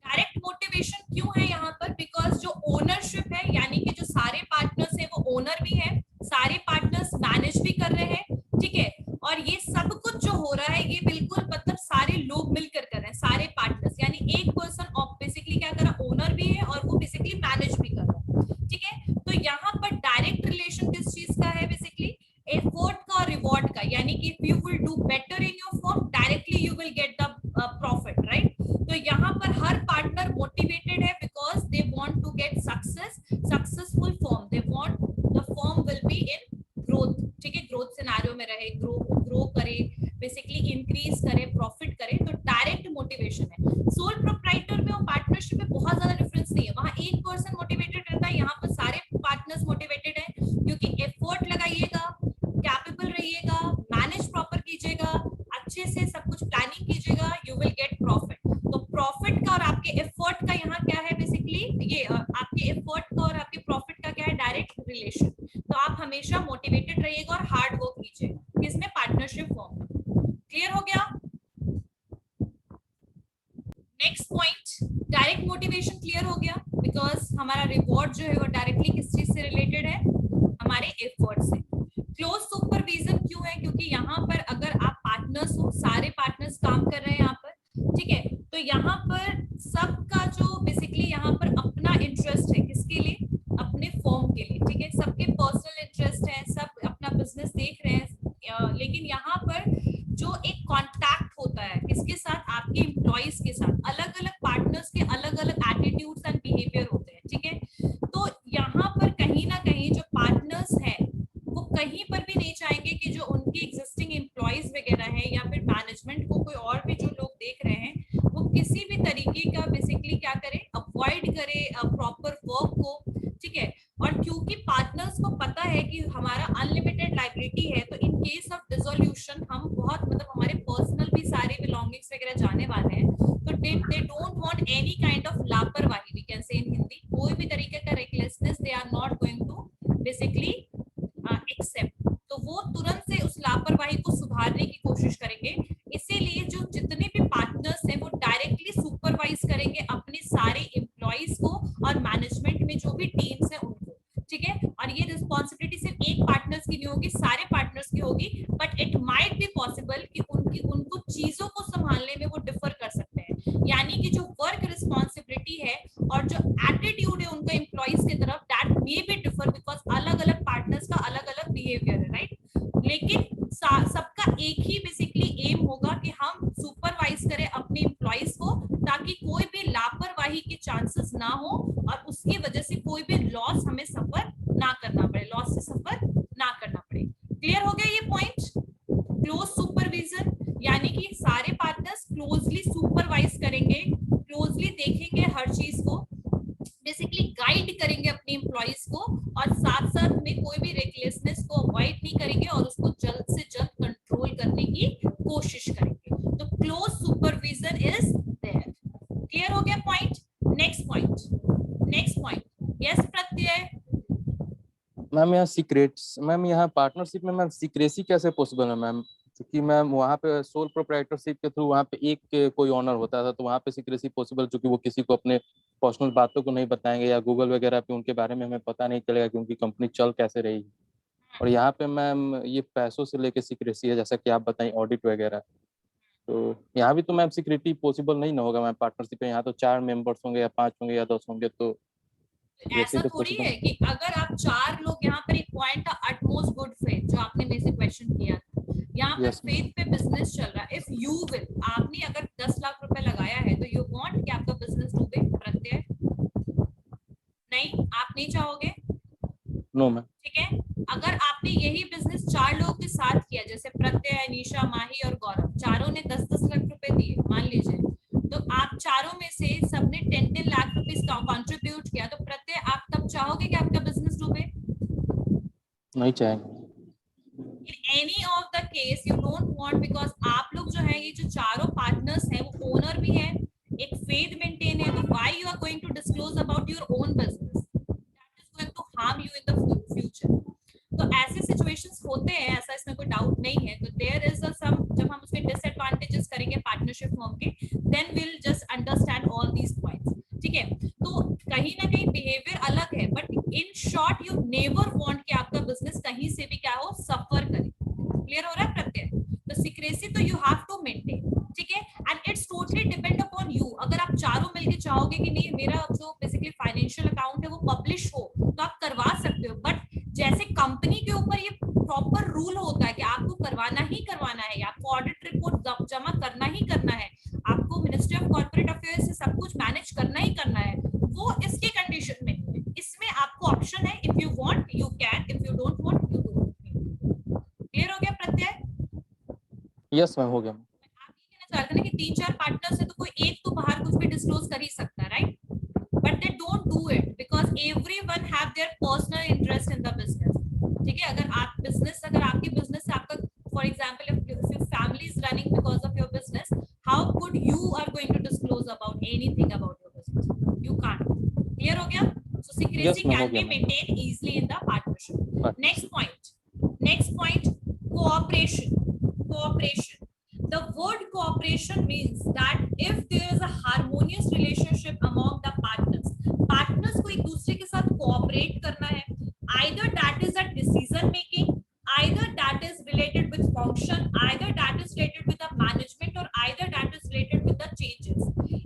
Direct motivation क्यों है यहाँ पर, बिकॉज जो ओनरशिप है, यानी कि जो सारे पार्टनर्स है वो ओनर भी है, सारे पार्टनर्स मैनेज भी कर रहे हैं, ठीक है। और ये सब कुछ जो हो रहा है ये बिल्कुल मतलब सारे लोग मिलकर कर रहे हैं, सारे पार्टनर्स, यानी एक पर्सन बेसिकली क्या कर रहा है, ओनर भी है और वो बेसिकली मैनेज भी कर रहा है, ठीक है। तो यहाँ पर डायरेक्ट रिलेशन किस चीज का है, बेसिकली एफर्ट का और रिवॉर्ड का, यानी कि if you will do better in your firm directly you will get the profit, right. तो यहाँ पर हर पार्टनर मोटिवेटेड है because they want to get successful firm, they want the firm will be in growth, ठीक है, growth scenario में रहे, grow करे, बेसिकली इंक्रीज करे, प्रॉफिट करे। तो डायरेक्ट मोटिवेशन है। सोल प्रोप्राइटर में और पार्टनरशिप में बहुत ज्यादा डिफरेंस नहीं है, वहां एक पर्सन मोटिवेटेड रहता है, यहाँ पर सारे पार्टनर्स मोटिवेटेड है, क्योंकि एफर्ट लगाइएगा, कैपेबल रहिएगा, मैनेज प्रॉपर कीजिएगा, अच्छे से सब कुछ प्लानिंग कीजिएगा, यू विल गेट प्रॉफिट। तो प्रॉफिट का और आपके एफर्ट का यहाँ क्या है, बेसिकली ये आपके एफर्ट का और आपके प्रॉफिट का क्या है, डायरेक्ट रिलेशन। तो आप हमेशा मोटिवेटेड रहिएगा और हार्ड वर्क कीजिएगा, किसमें, पार्टनरशिप फॉर्म में। क्लियर हो गया। Next point, direct motivation clear हो गया, बिकॉज हमारा रिवॉर्ड जो है वो डायरेक्टली किस चीज से रिलेटेड है, हमारे एफर्ट से। क्लोज सुपरविजन क्यों है, क्योंकि यहाँ पर अगर आप पार्टनर्स हो, सारे पार्टनर्स काम कर रहे हैं यहाँ पर, ठीक है, तो यहाँ पर सबका जो बेसिकली यहाँ पर अपना इंटरेस्ट है, किसके लिए, अपने फर्म के लिए, ठीक है, सबके पर्सनल इंटरेस्ट है, सब अपना बिजनेस देख रहे हैं, लेकिन यहाँ पर जो एक कॉन्टैक्ट होता है किसके साथ, आपके एम्प्लॉइज के साथ, अलग अलग पार्टनर्स के अलग अलग एटीट्यूड्स एंड बिहेवियर होते हैं, ठीक है। तो यहाँ पर कहीं ना कहीं जो पार्टनर्स हैं वो कहीं पर भी नहीं चाहेंगे कि जो उनके एग्जिस्टिंग एम्प्लॉइज वगैरह है या फिर मैनेजमेंट को कोई और भी जो लोग देख रहे हैं वो किसी भी तरीके का बेसिकली क्या करे, अवॉइड करे प्रॉपर वर्क को, ठीक है। और क्योंकि पार्टनर्स को पता है कि हमारा अनलिमिटेड लायबिलिटी है, तो इन केस ऑफ डिसोल्यूशन हम बहुत मतलब हमारे पर्सनल भी सारे बिलोंगिंग्स वगैरह जाने वाले हैं, तो they don't want any kind of लापरवाही, we can say in Hindi, कोई भी तरीके का recklessness they are not going to basically accept. तो वो तुरंत से उस लापरवाही को सुधारने की कोशिश करेंगे। इसीलिए जो जितने भी पार्टनर्स हैं वो डायरेक्टली सुपरवाइज करेंगे अपने सारे एम्प्लॉइज को और मैनेजमेंट में जो भी टीम्स हैं उनको, ठीक है। और ये रिस्पॉन्सिबिलिटी सिर्फ एक पार्टनर्स की नहीं होगी, सारे पार्टनर्स की होगी, but it might be possible कि उनको चीजों को संभालने में वो डिफर कर सकते हैं, यानी कि जो वर्क रिस्पॉन्सिबिलिटी है और जो एटीट्यूड है उनका एम्प्लॉइज की तरफ, that may be differ because अलग अलग पार्टनर्स का अलग अलग बिहेवियर है, राइट। लेकिन सबका एक ही बेसिकली एम होगा कि हम सुपरवाइज करें अपने एम्प्लॉइज को, ताकि कोई भी लापरवाही चांसेस ना हो और उसकी वजह से कोई भी लॉस हमें सफर ना करना पड़े, लॉस से सफर ना करना पड़े। क्लियर हो गया ये पॉइंट? क्लोज सुपरविजन यानी कि सारे पार्टनर्स क्लोजली सुपरवाइज करेंगे, क्लोजली देखेंगे हर चीज को, बेसिकली गाइड करेंगे अपने एम्प्लॉइज को और साथ साथ में कोई भी रेकलेसनेस को अवॉइड नहीं करेंगे और उसको जल्द से जल्द कंट्रोल करने की कोशिश करेंगे। तो close supervision is there. Clear हो गया point? Next point yes Pratyay. Ma'am यहाँ सीक्रेट्स, मैम यहाँ पार्टनरशिप में मैम सीक्रेसी कैसे पॉसिबल है मैम? क्योंकि मैम वहाँ पे सोल प्रोप्राइटरशिप के थ्रू वहाँ पे एक कोई ऑनर होता था, तो वहाँ पे सीक्रेसी पॉसिबल, क्योंकि वो किसी को अपने पर्सनल बातों को नहीं बताएंगे या गूगल वगैरह पे उनके बारे में हमें पता नहीं चलेगा कि उनकी कंपनी चल कैसे रही। और यहाँ पे मैम ये पैसों से लेके सीक्रेसी है, जैसा कि आप बताएं ऑडिट वगैरह, तो यहाँ भी तो मैम सिक्योरिटी पॉसिबल नहीं ना होगा मैम पार्टनरशिप में। यहाँ तो 4 मेंबर्स होंगे या 5 होंगे या 10 होंगे, तो ऐसा थोड़ी है कि अगर आप 4 लोग, यहाँ पर एक पॉइंट था अटमोस्ट गुड फेथ, जो आपने मेरे से क्वेश्चन किया था, यहाँ पर फेथ पे बिजनेस चल रहा है। इफ यू विल, आपने अगर 10 लाख रुपए लगाया है तो यू वांट कि आपका बिजनेस डूबे? प्रत्यय नहीं, आप नहीं चाहोगे? No ma'am. ठीक है, अगर आपने यही बिजनेस 4 लोगों के साथ किया, जैसे प्रत्यय, अनीशा, माही और गौरव, चारों ने 10-10 लाख रुपए दिए मान लीजिए, तो आप चारों में से सबने 10-10 लाख रुपीस कंट्रीब्यूट किया, तो प्रत्यय आप तब चाहोगे कि आपका बिजनेस डूबे? नहीं चाहेंगे। In any of the case you don't want, because आप लोग जो है, ये जो चारों पार्टनर्स हैं वो ओनर भी हैं, एक फेथ मेंटेन है, तो why you are going to disclose about your own business? That is going to harm you in the future. तो ऐसे सिचुएशंस होते हैं, ऐसा इसमें कोई डाउट नहीं है। तो देयर इज अ सम, जब हम उसके डिसएडवांटेजेस करेंगे पार्टनरशिप फॉर्म के, then will just understand all these points. ठीक है, तो कहीं ना कहीं बिहेवियर अलग है, but in short you never want कि आपका बिजनेस कहीं से भी क्या हो, सफर करे। क्लियर हो रहा है प्रत्यय? तो सीक्रेसी तो यू हैव टू मेंटेन। ठीक है, and it's totally depend upon you. अगर आप चारों मिलके चाहोगे कि नहीं मेरा जो बेसिकली फाइनेंशियल अकाउंट है वो पब्लिश हो, तो आप करवा सकते हो, बट जैसे कंपनी के ऊपर ये प्रॉपर रूल होता है कि आपको करवाना ही करवाना है, आपको ऑडिट रिपोर्ट जमा करना ही करना है, आपको मिनिस्ट्री ऑफ कॉर्पोरेट अफेयर्स से सब कुछ मैनेज करना ही करना है, वो इसके कंडीशन में है। इसमें आपको ऑप्शन है, if you want you can, if you don't want you don't. Clear हो गया प्रत्यय? यस मैम, हो गया। आप ये कहना चाहते हैं कि 3-4 पार्टनर्स है तो कोई एक तो बाहर कुछ भी डिस्क्लोज कर ही सकता है, right? But they don't do it because everyone have their personal interest in the business. ठीक है, अगर आप बिजनेस, अगर आपकी बिजनेस से आपका, for example if your family is running because of your business, how could you are going to disclose about anything about your business? You can't. Clear हो गया? So secrecy can be maintained easily in the partnership. Next point cooperation. The word cooperation means that if there is a harmonious relationship among the partners को एक दूसरे के साथ cooperate करना है, either that is a decision making, either that is related with function, either that is related with the management, or either that is related with the changes.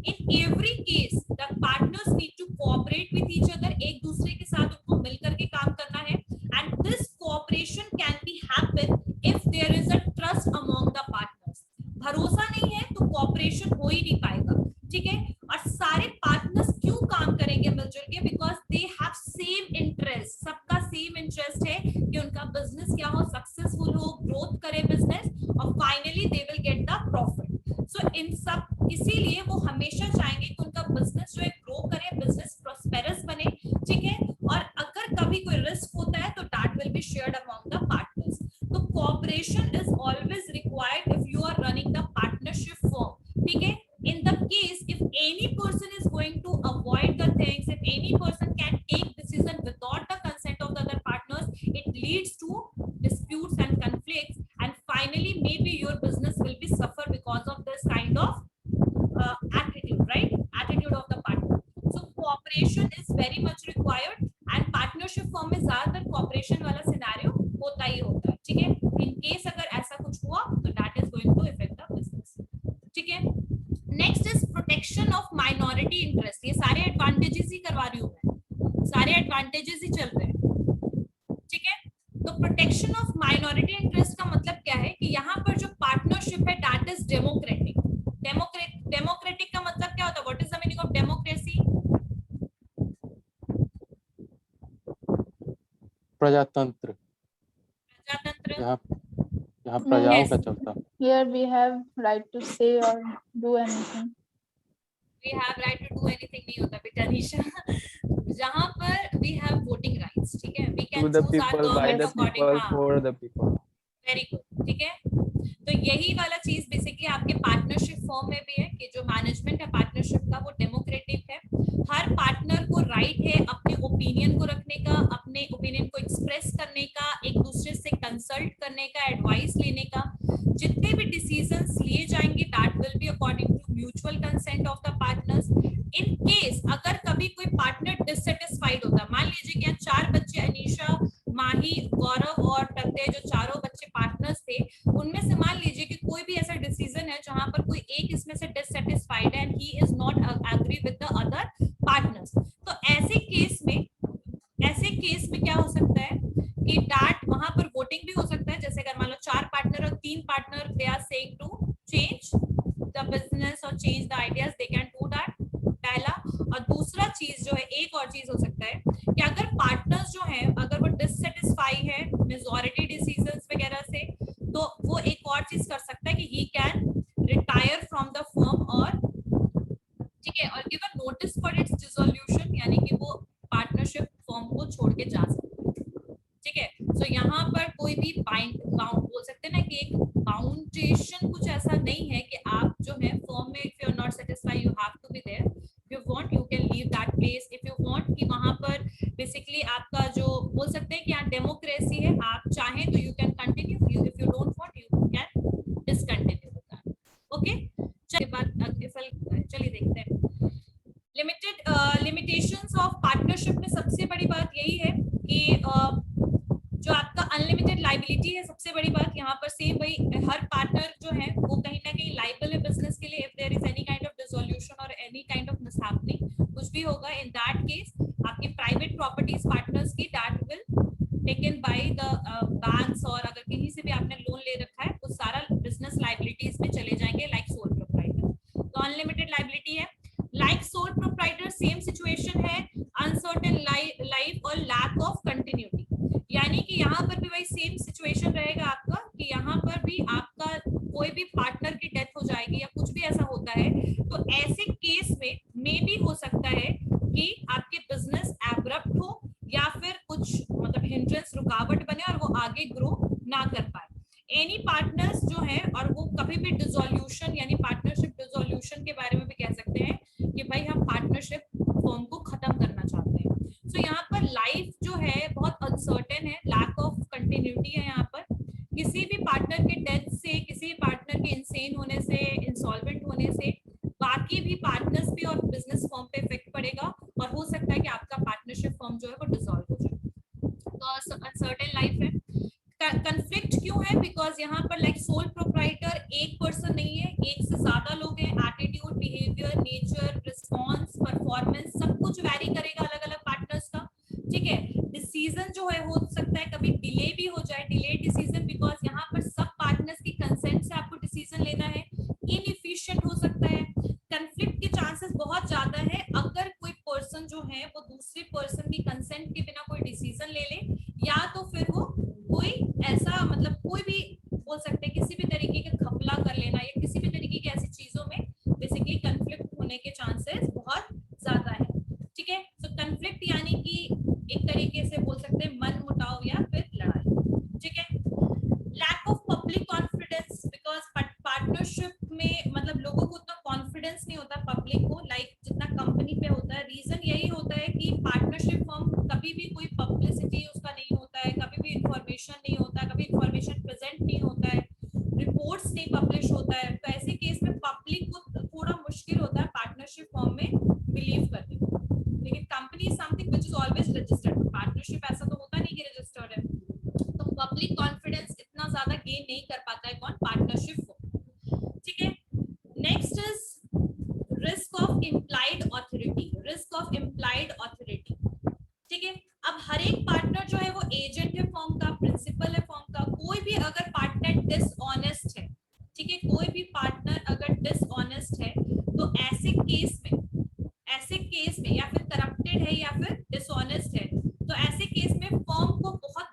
In every case, the partners need to cooperate with each other. एक दूसरे के साथ उनको मिलकर के काम करना है, and this cooperation can be happen if there is a trust among the partners. भरोसा नहीं है तो cooperation हो ही नहीं पाएगा। ठीक है, और सारे पार्टनर्स क्यों काम करेंगे मिलजुल के? Because they have same interest, सबका सेम इंटरेस्ट है कि उनका बिजनेस क्या हो, सक्सेसफुल हो, ग्रोथ करे बिजनेस, और finally they will get the profit. So in सब, इसीलिए वो हमेशा चाहेंगे कि उनका बिजनेस जो है ग्रो करे, बिजनेस प्रॉस्पेरस बने। ठीक है, और अगर कभी कोई रिस्क होता है तो that will be shared among the partners. तो cooperation is always required if you are running the partnership firm. ठीक है, in the case if any person is going to avoid the things, if any person can take decision without the consent of the other partners, it leads to disputes and conflicts, and finally maybe your business will be suffer because of this kind of attitude, right? Attitude of the partner. So cooperation is very much required, and partnership firm में ज्यादातर cooperation वाला scenario होता ही होता है। ठीक है, in case अगर ऐसा कुछ हुआ तो that is going to affect the business। ठीक है, next is protection of minority interest. ये सारे एडवांटेजेस ही करवा रही हूँ मैं, सारे एडवांटेजेस ही चल रहे हैं। ठीक है, तो प्रोटेक्शन ऑफ माइनॉरिटी इंटरेस्ट का मतलब क्या है कि यहाँ पर जो पार्टनरशिप है दैट इज डेमोक्रेटिक। डेमोक्रेटिक का मतलब क्या होता है? What is the meaning of democracy? प्रजातंत्र, प्रजातंत्र यहाँ यहाँ प्रजाओं का चलता। Here we have right to say or do anything. we have right to do anything नहीं होता बेटा निशा। जहाँ पर we have voting rights, ठीक है, we To can the choose our people, by government the according, people, हाँ, for the people. Very good, ठीक है। तो यही वाला चीज बेसिकली आपके पार्टनरशिप फॉर्म में भी है कि जो मैनेजमेंट है पार्टनरशिप का वो डेमोक्रेटिक है। हर पार्टनर को राइट है अपने ओपिनियन को रखने का, अपने ओपिनियन को एक्सप्रेस करने का, एक दूसरे से कंसल्ट करने का, एडवाइस लेने का। जितने भी डिसीजंस लिए जाएंगे that will be according to mutual consent of the partners. In case अगर कभी कोई पार्टनर डिससेटिस्फाइड होता, मान लीजिए कि यहाँ 4 बच्चे अनीशा, माही, गौरव और प्रत्यय जो चारों बच्चे पार्टनर्स थे, उनमें से मान लीजिए कि कोई भी ऐसा डिसीजन है जहां पर कोई एक इसमें से डिससेटिस्फाइड है and he is not agree with the other partners, तो ऐसे केस में क्या हो सकता है कि दैट वहां पर वोटिंग भी हो सकता है। जैसे अगर मान लो 4 पार्टनर और 3 partner they are saying to change the business और change the ideas, they can do that, पहला। और दूसरा चीज जो है, एक और चीज हो सकता है कि अगर पार्टनर्स जो हैं अगर वो डिससेटिस्फाई है मेजॉरिटी डिसीजंस वगैरह से, तो वो एक और चीज कर सकता है कि he can retire from the firm, और ठीक है, और give a notice for its dissolution, यानी कि वो पार्टनरशिप फर्म को छोड़ के जा सकता है, ठीक है। सो यहाँ पर कोई भी बाउंड बोल सकते हैं ना कि एक बाउंडेशन कुछ ऐसा नहीं है कि आप जो है फर्म में if you are not satisfied you have to be there, you want you can leave that place if you want, कि वहां पर बेसिकली आपका जो बोल सकते हैं कि यहाँ डेमोक्रेसी है, आप चाहें तो you can continue, if you don't want you can discontinue with that, okay। चलिए देखते हैं लिमिटेशंस ऑफ पार्टनरशिप में सबसे बड़ी बात यही है कि जो आपका अनलिमिटेड लाइबिलिटी है, सबसे बड़ी बात यहाँ पर सेम भाई हर पार्टनर जो है वो कहीं ना कहीं लाइबल है बिजनेस के लिए if there is any kind of dissolution और एनी काइंड ऑफ मिसहैपनिंग, कुछ भी होगा इन दैट केस आपकी प्राइवेट प्रॉपर्टीज पार्टनर्स की that will taken by the banks, और अगर कहीं से भी आपने लोन ले रखा है तो सारा बिजनेस लाइबिलिटीज में चले जाएंगे लाइक सोल प्रोप्राइटर। तो अनलिमिटेड लाइबिलिटी है। Like sole proprietor same situation है, अनसर्टेन लाइफ और लैक ऑफ कंटिन्यूटी, यानी कि यहाँ पर भी वही सेम सिचुएशन रहेगा आपका कि यहाँ पर भी आपका कोई भी पार्टनर की डेथ हो जाएगी या कुछ भी ऐसा होता है, तो ऐसे केस में मे भी हो सकता है कि आपके बिजनेस एब्रप्ट हो या फिर कुछ मतलब हिंड्रेंस रुकावट बने और वो आगे ग्रो ना कर पाए। एनी पार्टनर्स जो है और वो कभी भी डिसोल्यूशन यानी पार्टनरशिप डिसोल्यूशन के बारे में भी कह सकते हैं कि भाई हम पार्टनरशिप फॉर्म को खत्म करना चाहते हैं। सो यहाँ पर लाइफ जो है बहुत अनसर्टेन है, लैक ऑफ कंटिन्यूटी है। यहाँ पर किसी भी पार्टनर के डेथ से, किसी भी पार्टनर के इंसेन होने से, इंसॉल्वेंट होने से बाकी भी पार्टनर्स पे और बिजनेस फॉर्म पे इफेक्ट पड़ेगा और हो सकता है कि आपका पार्टनरशिप फॉर्म जो है वो डिसॉल्व हो जाए। तो अनसर्टेन लाइफ है। कंफ्लिक्ट क्यों है? बिकॉज यहाँ पर लाइक सोल प्रोप्राइटर एक पर्सन नहीं है, एक से ज्यादा लोग हैं। Attitude, behaviour, nature, response, performance सब कुछ वैरी करेगा अलग अलग पार्टनर्स का, ठीक है। डिसीजन जो है हो सकता है कभी डिले भी हो जाए, डिले डिसीजन, बिकॉज यहाँ पर सब पार्टनर्स की कंसेंट से आपको डिसीजन लेना है। इनएफिशिएंट हो सकता है। कंफ्लिक्ट के चांसेस बहुत ज्यादा है अगर कोई पर्सन जो है वो दूसरे पर्सन की कंसेंट के बिना कोई डिसीजन ले ले, या तो फिर वो कोई ऐसा मतलब कोई भी बोल सकते हैं किसी भी तरीके का घपला कर लेना या किसी भी तरीके की ऐसी चीजों में बेसिकली कंफ्लिक्ट होने के चांसेस बहुत ज्यादा है, ठीक है। तो कंफ्लिक्ट यानी कि एक तरीके से बोल सकते हैं मन मुटाव या फिर लड़ाई, ठीक है। Lack of public confidence, because partnership में मतलब लोगों को उतना कॉन्फिडेंस नहीं होता पब्लिक को लाइक जितना कंपनी पे होता है। रीजन यही होता है कि पार्टनरशिप फर्म कभी भी कोई पब्लिसिटी उसका नहीं होता है, कभी भी इंफॉर्मेशन नहीं होता है, कभी इंफॉर्मेशन प्रेजेंट नहीं होता है, रिपोर्ट्स नहीं पब्लिश होता है। तो ऐसे केस में पब्लिक को थोड़ा मुश्किल होता है पार्टनरशिप फर्म में बिलीव करने को। लेकिन company is something which is always registered, partnership ऐसा तो होता नहीं कि रजिस्टर्ड है। तो पब्लिक कॉन्फिडेंस इतना ज्यादा गेन नहीं कर पाता है कौन? पार्टनरशिप फर्म, ठीक है। Next is risk of implied authority, risk of implied authority, ठीक है। अब हर एक पार्टनर जो है वो एजेंट है फर्म का, प्रिंसिपल है फर्म का। कोई भी अगर पार्टनर डिसऑनेस्ट है, ठीक है, कोई भी पार्टनर अगर डिसऑनेस्ट है तो ऐसे केस में या फिर करप्टेड है या फिर डिसऑनेस्ट है, तो ऐसे केस में फर्म को बहुत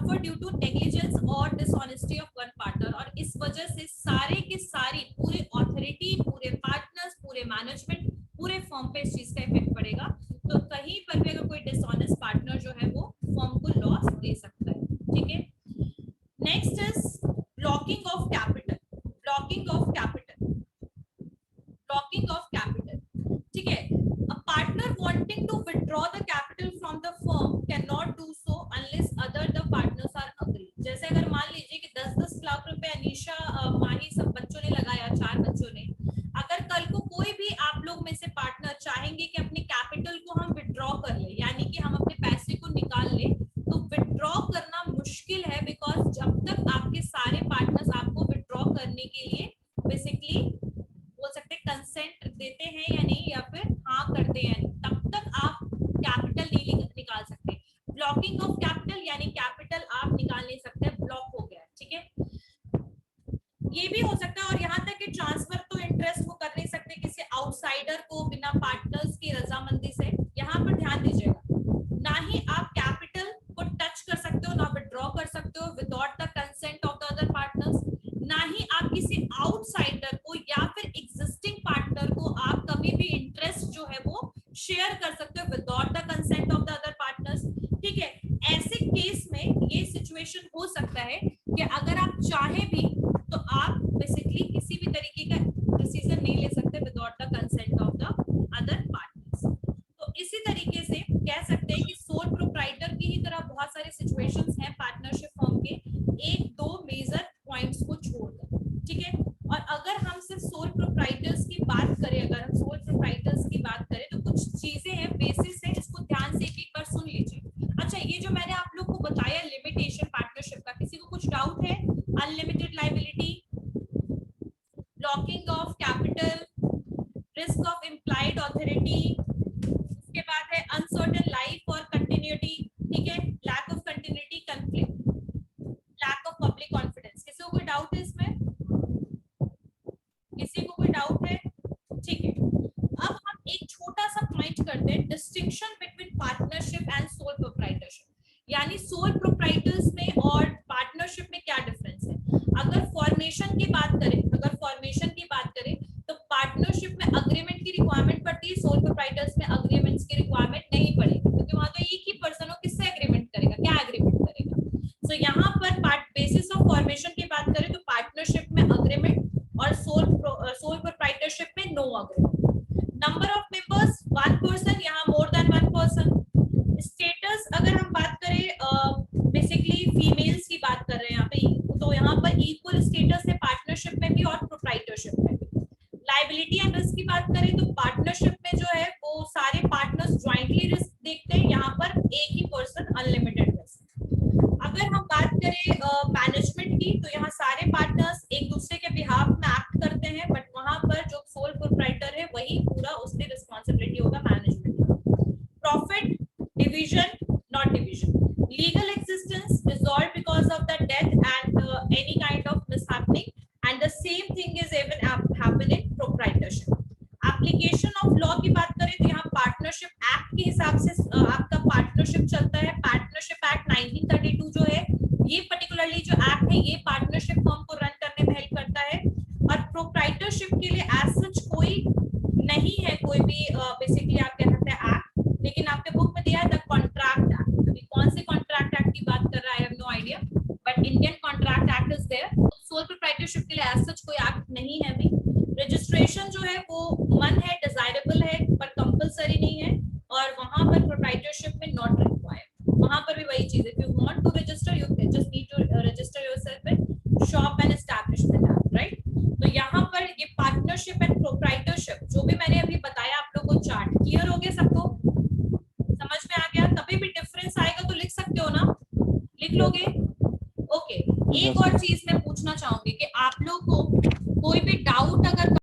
suffer due to negligence or dishonesty of one partner, और इस वजह से सारे की सारी पूरी ऑथोरिटी, पूरे पार्टनर्स, पूरे मैनेजमेंट, पूरे फर्म पे इस चीज का इफेक्ट पड़ेगा। तो कहीं पर भी अगर कोई डिसऑनेस्ट पार्टनर जो है वो फर्म को लॉस दे सकता है। ठीक है, next is blocking of capital. Blocking of capital, blocking of capital, ठीक है। A partner wanting to withdraw the capital from the firm cannot do so unless other the partners are agree। जैसे अगर मान लीजिए कि 10-10 लाख रुपए अनीशा, माही, सब बच्चों ने लगाया, 4 बच्चों ने, अगर कल को कोई भी आप लोग में से पार्टनर चाहेंगे कि अपने कैपिटल को हम विथड्रॉ कर ले, यानी कि हम अपने पैसे को निकाल ले, तो विथड्रॉ करना मुश्किल है, बिकॉज जब तक आपके सारे पार्टनर्स आपको विथड्रॉ करने के लिए बेसिकली बोल सकते कंसेंट देते हैं या नहीं, या फिर हाँ करते हैं, तब तक आप कैपिटल नहीं निकाल सकते। ब्लॉकिंग ऑफ कैपिटल यानी कैपिटल आप निकाल नहीं सकते, ब्लॉक हो गया। ठीक है, ये भी हो सकता है। और यहाँ तक कि ट्रांसफर तो इंटरेस्ट वो कर नहीं सकते किसी आउटसाइडर को बिना पार्टनर्स की रजामंदी से। यहाँ पर ध्यान दीजिएगा, ना ही आप कैपिटल को टच कर सकते हो, ना विथड्रॉ कर सकते हो without the consent of the other partners, ना ही आप किसी आउटसाइडर को या फिर एग्जिस्टिंग पार्टनर को आप कभी भी इंटरेस्ट जो है वो शेयर कर सकते हो without the consent of the other partners. ठीक है, ऐसे केस में ये सिचुएशन हो सकता है कि अगर आप चाहे भी तो आप बेसिकली किसी भी तरीके का डिसीजन नहीं ले सकते without the consent of the other partners. तो इसी तरीके से कह सकते हैं कि सोल प्रोप्राइटर की ही तरह बहुत सारे सिचुएशंस हैं पार्टनरशिप फर्म के, 1-2 मेजर पॉइंट्स को छोड़कर। ठीक है, और अगर हम सिर्फ सोल प्रोप्राइटर्स की बात करें, अगर हम सोल प्रोप्राइटर्स की बात करें तो कुछ चीजें हैं, बेसिस है, इसको ध्यान से एक बार सुन लीजिए। अच्छा, ये जो मैंने आप लोग को बताया लिमिटेशन पार्टनरशिप का, किसी को कुछ डाउट है? Unlimited liability, blocking of capital, risk of implied authority, उसके बाद है अनसर्टेन लाइफ और कंटिन्यूटी। ठीक है, lack of continuity, conflict, lack of public confidence. किसी को कोई डाउट है इसमें? किसी को कोई डाउट है? ठीक है, अब हम एक छोटा सा पॉइंट करते हैं, distinction between partnership and sole proprietorship, यानी सोल प्रोप्राइटर्स में और पार्टनरशिप में क्या डिफरेंस है। अगर फॉर्मेशन की बात करें, तो पार्टनरशिप में अग्रीमेंट की रिक्वायरमेंट पड़ती है, सोल प्रोप्राइटर्स में अग्रीमेंट्स की रिक्वायरमेंट नहीं पड़ेगी, क्योंकि वहां तो एक ही पर्सन हो, किससे एग्रीमेंट करेगा, क्या एग्रीमेंट करेगा। सो यहाँ पर बेसिस ऑफ फॉर्मेशन की बात करें तो पार्टनरशिप में अग्रीमेंट और सोल प्रोप्राइटरशिप में no agreement. Number of members 1 person, यहाँ मोर देन 1 पर्सन। स्टेटस अगर हम बात करें बेसिकली फीमेल्स की बात कर रहे हैं यहाँ पे, तो यहाँ पर इक्वल स्टेटस है पार्टनरशिप में भी और प्रोप्राइटरशिप में भी। लायबिलिटी एंड रिस्क की बात करें तो पार्टनरशिप में जो है वो सारे पार्टनर्स ज्वाइंटली रिस्क देखते हैं, यहाँ पर एक ही पर्सन अनलिमिटेड रिस्क। अगर हम बात करें मैनेजमेंट की, तो यहाँ सारे पार्टनर्स एक दूसरे के बिहाफ में एक्ट करते हैं, बट वहां पर जो सोल प्रोप्राइटर है वही पूरा उसकी रिस्पॉन्सिबिलिटी होगा मैनेजमेंट का। Profit division, not division. Legal existence resolve because of the death and any kind of mishappening, and the same thing is even happen in proprietorship. Application of law की बात करें तो यहाँ पार्टनरशिप एक्ट के हिसाब से आपका पार्टनरशिप चलता है। पार्टनरशिप एक्ट 1932 जो है, ये पर्टिकुलरली जो एक्ट है ये पार्टनरशिप फर्म को रन करने में हेल्प करता है। और प्रोप्राइटरशिप के लिए एज सच कोई नहीं है, कोई भी बेसिकली आप कह सकते हैं एक्ट, लेकिन आपके बुक में दिया है द कॉन्ट्रैक्ट एक्ट। अभी कौन से कॉन्ट्रैक्ट एक्ट की बात कर रहा है I have no idea, but Indian contract act is there. Sole proprietorship के लिए एज सच कोई एक्ट नहीं है अभी। रजिस्ट्रेशन जो है वो मन है, डिजायरेबल है, पर कंपलसरी नहीं है, और वहां पर प्रोप्राइटरशिप में नॉट रिक्वायर्ड। वहां पर भी वही चीज है, if you want to register you just need to register yourself with shop and establishment act, right. तो यहाँ पर ये पार्टनरशिप एंड प्रोप्राइटरशिप जो भी मैंने अभी बताया आप लोगों को, चार्ट क्लियर हो गया, सबको समझ में आ गया? कभी भी डिफरेंस आएगा तो लिख सकते हो ना, लिख लोगे? ओके, एक और चीज मैं पूछना चाहूंगी कि आप लोग को कोई भी डाउट अगर